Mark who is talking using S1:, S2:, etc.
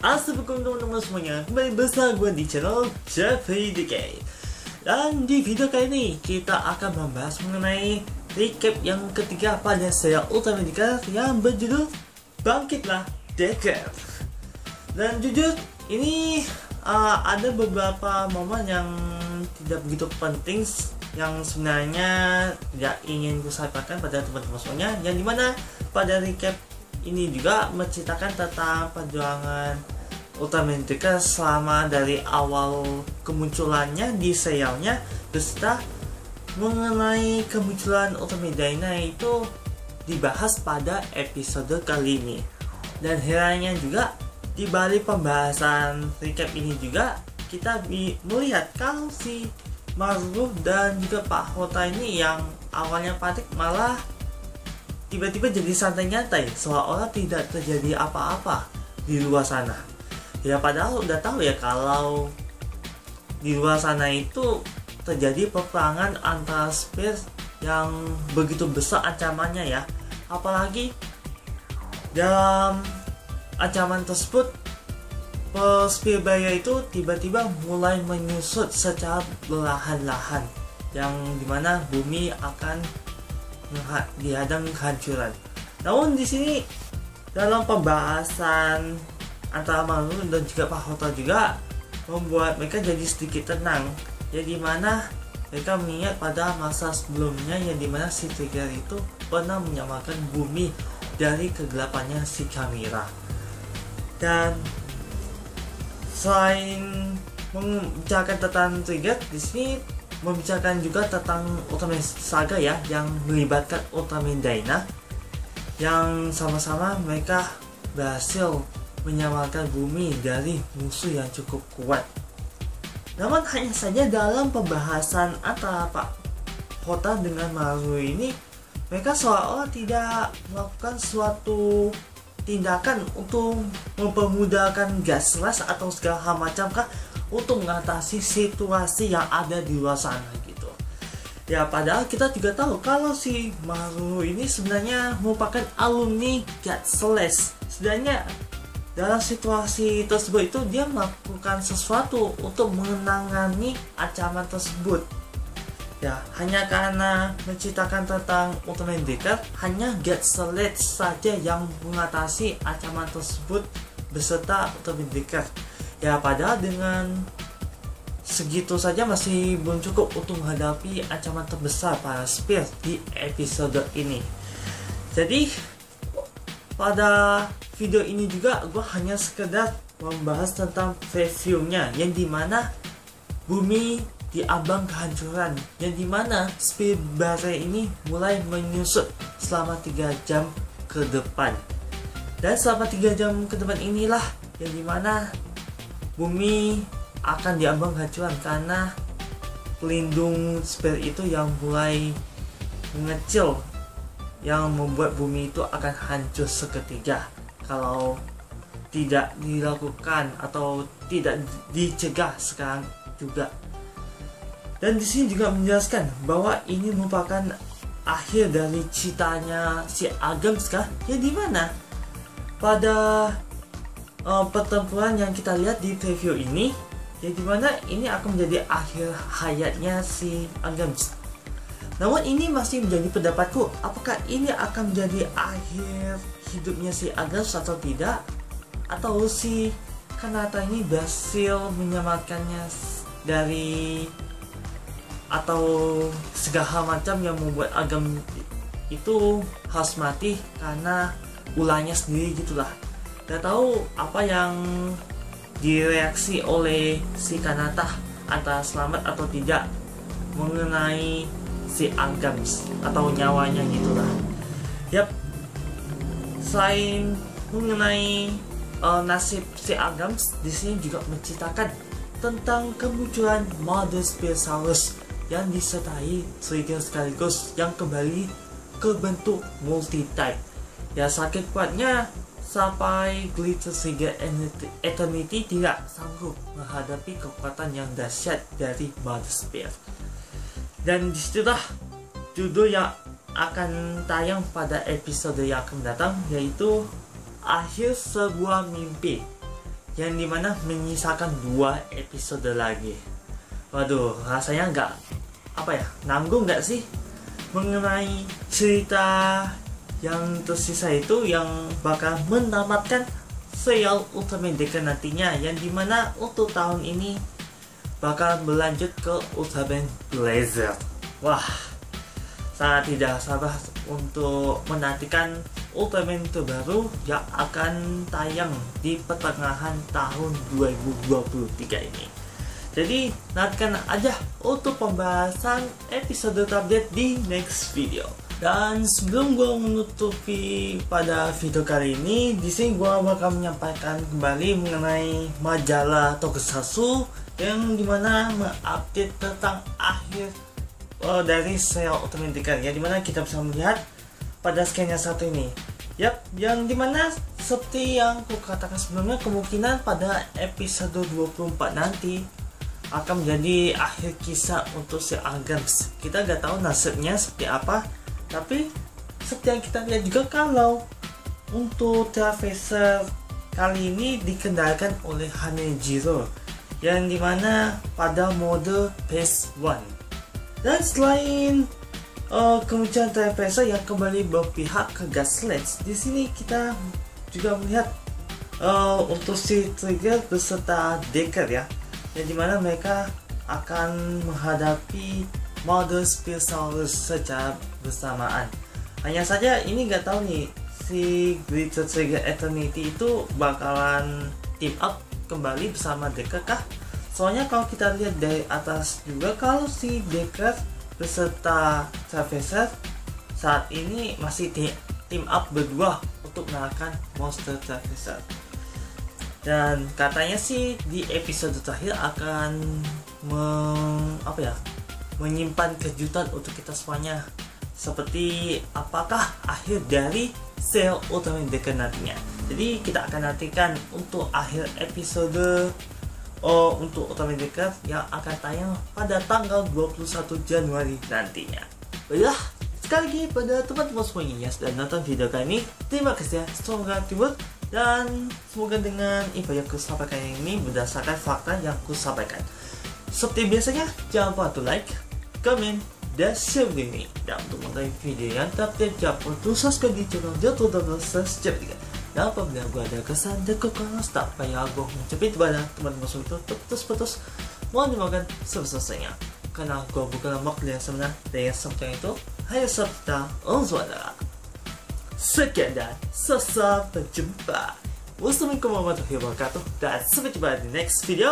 S1: Assalamualaikum teman-teman semuanya, kembali bersama gue di channel Jeffrey DK. Dan di video kali ini kita akan membahas mengenai recap yang ketiga pada serial Ultimate Decker yang berjudul Bangkitlah Decker. Dan jujur ini ada beberapa momen yang tidak begitu penting yang sebenarnya tidak ingin gue sampaikan pada teman-teman semuanya, yang dimana pada recap ini juga menceritakan tentang perjuangan Ultimate Decker selama dari awal kemunculannya di serialnya, beserta mengenai kemunculan Ultimate Dyna itu dibahas pada episode kali ini. Dan herannya juga di balik pembahasan recap ini juga kita melihat kalau si Maru dan juga Pak Hota ini yang awalnya panik malah tiba-tiba jadi santai-nyantai, seolah-olah tidak terjadi apa-apa di luar sana. Ya padahal udah tahu ya kalau di luar sana itu terjadi peperangan antara Spear yang begitu besar ancamannya ya. Apalagi dalam ancaman tersebut Spear Barrier itu tiba-tiba mulai menyusut secara perlahan-lahan, yang dimana bumi akan dihadang kehancuran. Namun di sini dalam pembahasan antara Maru dan juga Pak Hota juga membuat mereka jadi sedikit tenang, ya dimana mereka mengingat pada masa sebelumnya yang dimana si Trigger itu pernah menyelamatkan bumi dari kegelapannya si Kamira. Dan selain membicarakan tentang Trigger, di sini membicarakan juga tentang Ultimate Saga ya, yang melibatkan Ultimate Dyna, yang sama-sama mereka berhasil menyelamatkan bumi dari musuh yang cukup kuat. Namun hanya saja dalam pembahasan antara Pak Hota dengan Maru ini, mereka seolah-olah tidak melakukan suatu tindakan untuk mempermudahkan Gas-Slash atau segala hal macam kah untuk mengatasi situasi yang ada di luar sana gitu. Ya padahal kita juga tahu kalau si Maru ini sebenarnya merupakan alumni Gas-Slash. Sebenarnya dalam situasi tersebut itu dia melakukan sesuatu untuk menangani ancaman tersebut. Ya, hanya karena menceritakan tentang Ultimate Decker, hanya Gas-Slash saja yang mengatasi ancaman tersebut beserta Ultimate Decker. Ya, padahal dengan segitu saja masih belum cukup untuk menghadapi ancaman terbesar para Spear di episode ini. Jadi pada video ini juga gue hanya sekedar membahas tentang reviewnya, yang dimana bumi diambang kehancuran, yang dimana Spear Barrier ini mulai menyusut selama 3 jam ke depan. Dan selama 3 jam ke depan inilah yang dimana bumi akan diambang kehancuran karena pelindung Spear itu yang mulai mengecil, yang membuat bumi itu akan hancur seketika kalau tidak dilakukan atau tidak dicegah sekarang juga. Dan di sini juga menjelaskan bahwa ini merupakan akhir dari ceritanya si Agams kah, ya dimana pada pertempuran yang kita lihat di preview ini, ya dimana ini akan menjadi akhir hayatnya si Agams. Namun ini masih menjadi pendapatku, apakah ini akan menjadi akhir hidupnya si Agams atau tidak, atau si Kanata ini berhasil menyelamatkannya dari atau segala macam yang membuat Agam itu harus mati karena ulahnya sendiri gitulah. Gak tahu apa yang direaksi oleh si Kanata, antara selamat atau tidak mengenai si Agams atau nyawanya gitulah. Yap, selain mengenai nasib si Agams, di sini juga menceritakan tentang kemunculan Mother Spearsaurus yang disertai Trigger sekaligus yang kembali ke bentuk multi-type. Ya sakit kuatnya sampai Glitter Trigger Eternity tidak sanggup menghadapi kekuatan yang dahsyat dari Mother Spear. Dan disitulah judul yang akan tayang pada episode yang akan datang, yaitu Akhir Sebuah Mimpi. yang dimana menyisakan 2 episode lagi. Waduh, rasanya nanggung nggak sih mengenai cerita yang tersisa itu yang bakal menamatkan serial Ultraman Deca nantinya, yang dimana untuk tahun ini bakal berlanjut ke Ultraman Blazer. Wah, sangat tidak sabar untuk menantikan Ultraman terbaru yang akan tayang di pertengahan tahun 2023 ini. Jadi nantikan aja untuk pembahasan episode terupdate di next video. Dan sebelum gue menutupi pada video kali ini, di sini gue bakal menyampaikan kembali mengenai majalah Tokusatsu yang dimana mengupdate tentang akhir dari serial Ultraman Deca, ya, dimana kita bisa melihat pada scan yang satu ini. Yap, yang dimana seperti yang aku katakan sebelumnya, kemungkinan pada episode 24 nanti akan menjadi akhir kisah untuk si Agams. Kita gak tahu nasibnya seperti apa, tapi seperti yang kita lihat juga kalau untuk Traveser kali ini dikendalikan oleh Hanejiro, yang dimana pada mode PS1. Dan selain kemunculan Traveser yang kembali berpihak ke Gaslight, di sini kita juga melihat untuk si Trigger beserta Decker, ya, yang dimana mereka akan menghadapi mode Spearsaurus secara bersamaan. Hanya saja ini nggak tahu nih si Greater Trigger Eternity itu bakalan team up kembali bersama Decker kah? Soalnya kalau kita lihat dari atas juga, kalau si Decker beserta Traveser saat ini masih team up berdua untuk mengalahkan monster Traveser. Dan katanya sih di episode terakhir akan menyimpan kejutan untuk kita semuanya, seperti apakah akhir dari serial Ultraman Deca nantinya. Jadi kita akan nantikan untuk akhir episode untuk Ultraman Deca yang akan tayang pada tanggal 21 Januari nantinya. Baiklah, sekali lagi pada teman-teman semuanya yang sudah nonton video kali ini, terima kasih ya, semoga timur, dan semoga dengan info yang aku sampaikan ini berdasarkan fakta yang aku sampaikan. Seperti biasanya, jangan lupa untuk like, comment, dan share video ini. Dan untuk menonton video yang terupdate, jangan lupa untuk subscribe di channel Jatuh Double Subscribe. Dan apabila gue ada kesan dan kekurangan, tak payah gue mencepit pada teman-teman semua itu terputus-putus, mohon dimakan sebesar-besarnya, karena gue bukanlah makhluk yang sebenar, dan yang seperti itu hanya sabda Allah. Sekian dan sampai jumpa. Wassalamualaikum warahmatullahi wabarakatuh, dan sampai jumpa di next video.